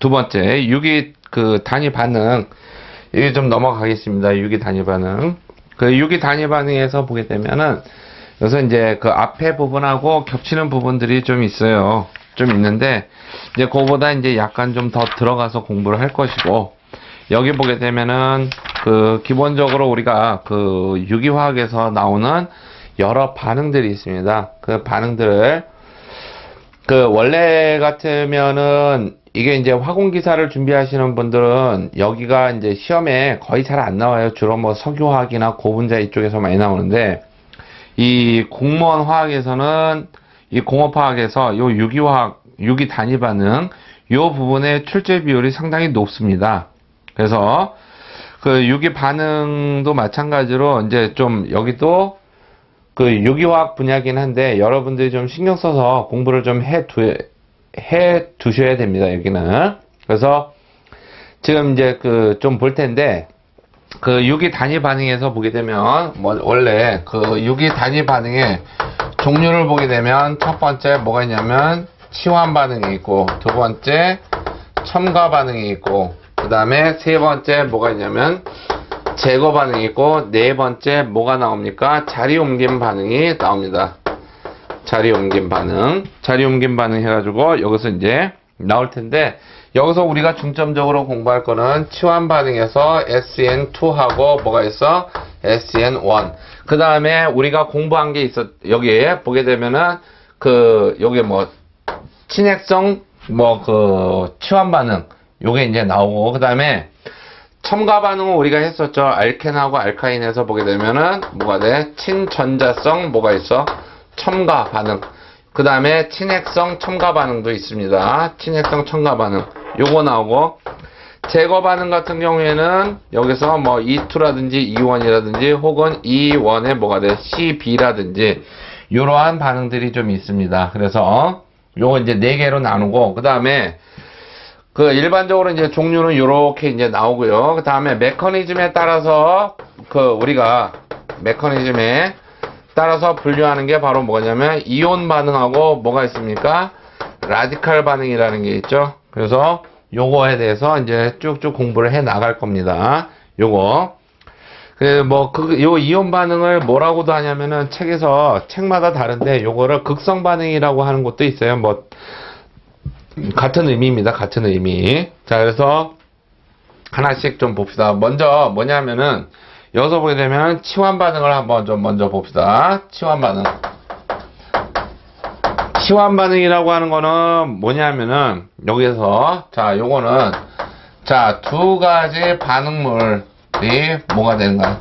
두 번째, 유기 그 단위 반응. 이게 좀 넘어가겠습니다. 유기 단위 반응. 그 유기 단위 반응에서 보게 되면은, 그래서 이제 그 앞에 부분하고 겹치는 부분들이 좀 있어요. 좀 있는데, 이제 그거보다 이제 약간 좀 더 들어가서 공부를 할 것이고, 여기 보게 되면은, 그 기본적으로 우리가 그 유기화학에서 나오는 여러 반응들이 있습니다. 그 반응들을, 그 원래 같으면은 이게 이제 화공기사를 준비하시는 분들은 여기가 이제 시험에 거의 잘 안 나와요. 주로 뭐 석유화학이나 고분자 이쪽에서 많이 나오는데, 이 공무원 화학에서는 이 공업화학에서 요 유기화학, 유기 단위 반응 요 부분의 출제 비율이 상당히 높습니다. 그래서 그 유기 반응도 마찬가지로 이제 좀 여기도 그 유기화학 분야긴 한데 여러분들이 좀 신경 써서 공부를 좀 해 두셔야 됩니다. 여기는. 그래서 지금 이제 그 좀 볼 텐데, 그 유기 단위 반응에서 보게 되면 뭐 원래 그 유기 단위 반응의 종류를 보게 되면 첫 번째 뭐가 있냐면 치환 반응이 있고, 두 번째 첨가 반응이 있고, 그 다음에 세 번째 뭐가 있냐면 제거 반응이 있고, 네 번째 뭐가 나옵니까? 자리 옮김 반응이 나옵니다. 자리 옮김 반응 해가지고 여기서 이제 나올 텐데, 여기서 우리가 중점적으로 공부할 거는 치환 반응에서 SN2하고 뭐가 있어? SN1. 그 다음에 우리가 공부한 게 있어. 여기에 보게 되면은 그 여기 뭐 친핵성 뭐 그 치환 반응 요게 이제 나오고, 그 다음에 첨가 반응은 우리가 했었죠. 알켄하고 알카인에서 보게 되면은 뭐가 돼? 친전자성 뭐가 있어? 첨가 반응. 그 다음에 친핵성 첨가 반응도 있습니다. 친핵성 첨가 반응 요거 나오고, 제거 반응 같은 경우에는 여기서 뭐 E2라든지 E1이라든지 혹은 E1에 뭐가 돼? CB라든지 이러한 반응들이 좀 있습니다. 그래서 요거 이제 4개로 나누고, 그 다음에 그 일반적으로 이제 종류는 요렇게 이제 나오고요. 그 다음에 메커니즘에 따라서 그 우리가 메커니즘에 따라서 분류하는 게 바로 뭐냐면 이온 반응하고 뭐가 있습니까? 라디칼 반응이라는 게 있죠. 그래서 요거에 대해서 이제 쭉쭉 공부를 해 나갈 겁니다. 요거. 요 이온 반응을 뭐라고도 하냐면은 책마다 다른데 요거를 극성 반응이라고 하는 것도 있어요. 뭐, 같은 의미입니다. 같은 의미. 자, 그래서 하나씩 좀 봅시다. 먼저 뭐냐면은 여기서 보게 되면 치환 반응을 한번 좀 먼저 봅시다. 치환 반응. 치환 반응이라고 하는 거는 뭐냐면은 여기서 자, 요거는 자, 두 가지 반응물이 뭐가 되는가?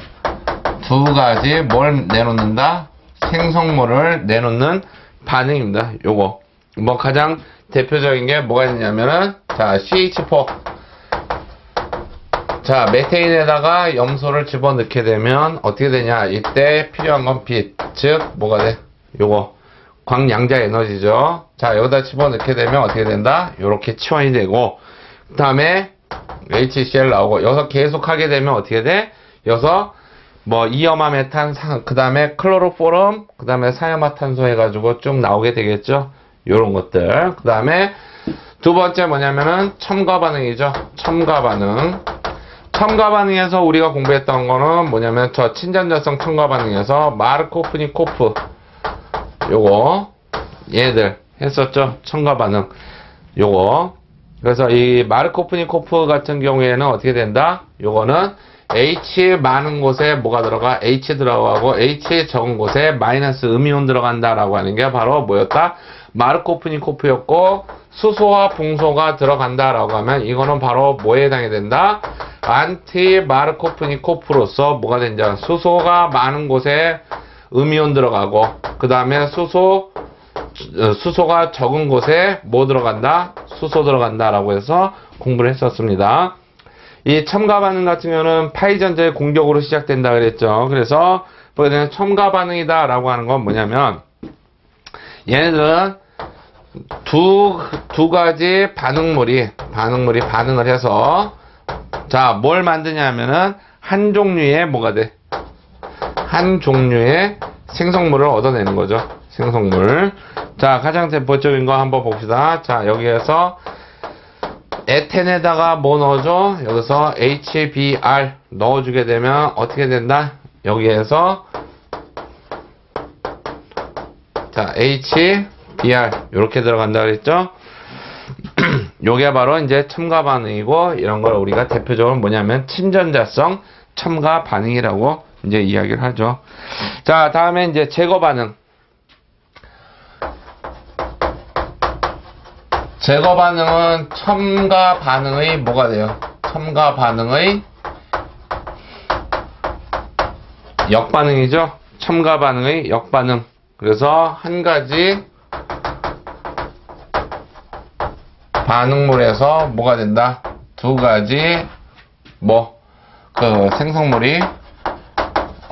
두 가지 뭘 내놓는다? 생성물을 내놓는 반응입니다. 요거. 뭐 가장 대표적인 게 뭐가 있냐면은 자, CH4. 자, 메테인에다가 염소를 집어넣게 되면 어떻게 되냐? 이때 필요한 건 빛. 즉 뭐가 돼? 요거. 광양자 에너지죠. 자, 여기다 집어넣게 되면 어떻게 된다? 요렇게 치환이 되고, 그 다음에 HCl 나오고, 여기서 계속 하게 되면 어떻게 돼? 여기서 뭐 이염화 메탄, 그 다음에 클로로포름, 그 다음에 사염화탄소 해가지고 쭉 나오게 되겠죠. 요런 것들. 그 다음에 두 번째 뭐냐면은 첨가 반응이죠. 첨가 반응. 첨가 반응에서 우리가 공부했던 거는 뭐냐면 저 친전자성 첨가 반응에서 마르코프니코프 요거 얘들 했었죠. 첨가 반응 요거. 그래서 이 마르코프니코프 같은 경우에는 어떻게 된다? 요거는 H 많은 곳에 뭐가 들어가? H 들어가고 H 적은 곳에 마이너스 음이온 들어간다라고 하는 게 바로 뭐였다? 마르코프니코프였고, 수소와 붕소가 들어간다라고 하면 이거는 바로 뭐에 해당이 된다? 안티 마르코프니코프로서 뭐가 된다? 수소가 많은 곳에 음이온 들어가고, 그 다음에 수소가 적은 곳에 뭐 들어간다? 수소 들어간다라고 해서 공부를 했었습니다. 이 첨가 반응 같은 경우는 파이전자의 공격으로 시작된다 그랬죠. 그래서 보게 되면 첨가 반응이다 라고 하는 건 뭐냐면 얘네들은 두 가지 반응물이 반응을 해서 자, 뭘 만드냐면은 한 종류의 뭐가 돼? 한 종류의 생성물을 얻어내는 거죠. 생성물. 자, 가장 대표적인 거 한번 봅시다. 자, 여기에서 에텐에다가 뭐 넣어줘? 여기서 HBr 넣어주게 되면 어떻게 된다? 여기에서 자, HBr 이렇게 들어간다 그랬죠? 요게 바로 이제 첨가 반응이고, 이런 걸 우리가 대표적으로 뭐냐면 친전자성 첨가 반응이라고 이제 이야기를 하죠. 자, 다음에 이제 제거 반응. 제거 반응은 첨가 반응의 뭐가 돼요? 첨가 반응의 역반응이죠? 첨가 반응의 역반응. 그래서 한 가지 반응물에서 뭐가 된다? 두 가지 생성물이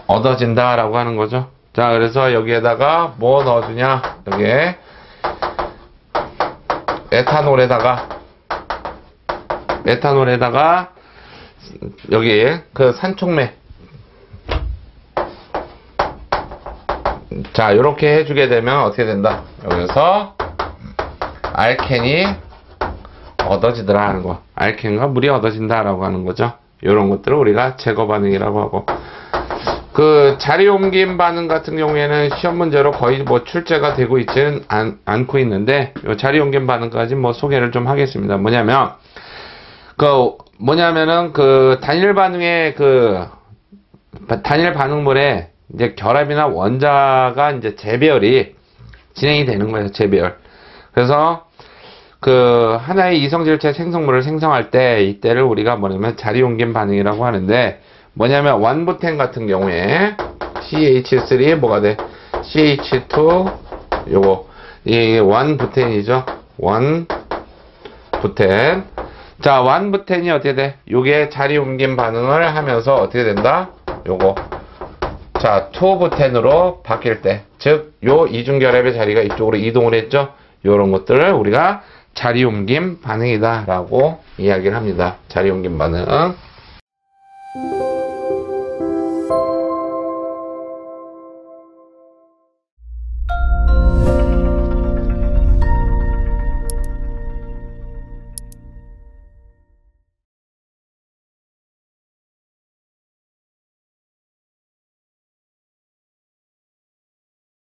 얻어진다 라고 하는 거죠. 자, 그래서 여기에다가 뭐 넣어주냐? 여기에 에탄올에다가 여기 그 산촉매, 자, 요렇게 해주게 되면 어떻게 된다? 여기서 알켄이 얻어지더라 하는 거. 알켄과 물이 얻어진다 라고 하는 거죠. 요런 것들을 우리가 제거 반응이라고 하고, 그 자리 옮김 반응 같은 경우에는 시험 문제로 거의 뭐 출제가 되고 있지는 않고 있는데, 요 자리 옮김 반응까지 뭐 소개를 좀 하겠습니다. 뭐냐면은 그 단일 반응의 단일 반응물에 이제 결합이나 원자가 이제 재배열이 진행이 되는 거예요. 재배열. 그래서 그 하나의 이성질체 생성물을 생성할 때, 이때를 우리가 뭐냐면 자리 옮김 반응이라고 하는데, 뭐냐면 완부텐 같은 경우에 CH3 뭐가 돼? CH2 요거 이 완부텐이죠. 완부텐. 자, 완부텐이 어떻게 돼? 요게 자리 옮김 반응을 하면서 어떻게 된다? 요거 자, 투부텐으로 바뀔 때, 즉 요 이중결합의 자리가 이쪽으로 이동을 했죠. 요런 것들을 우리가 자리 옮김 반응이다 라고 이야기를 합니다. 자리 옮김 반응.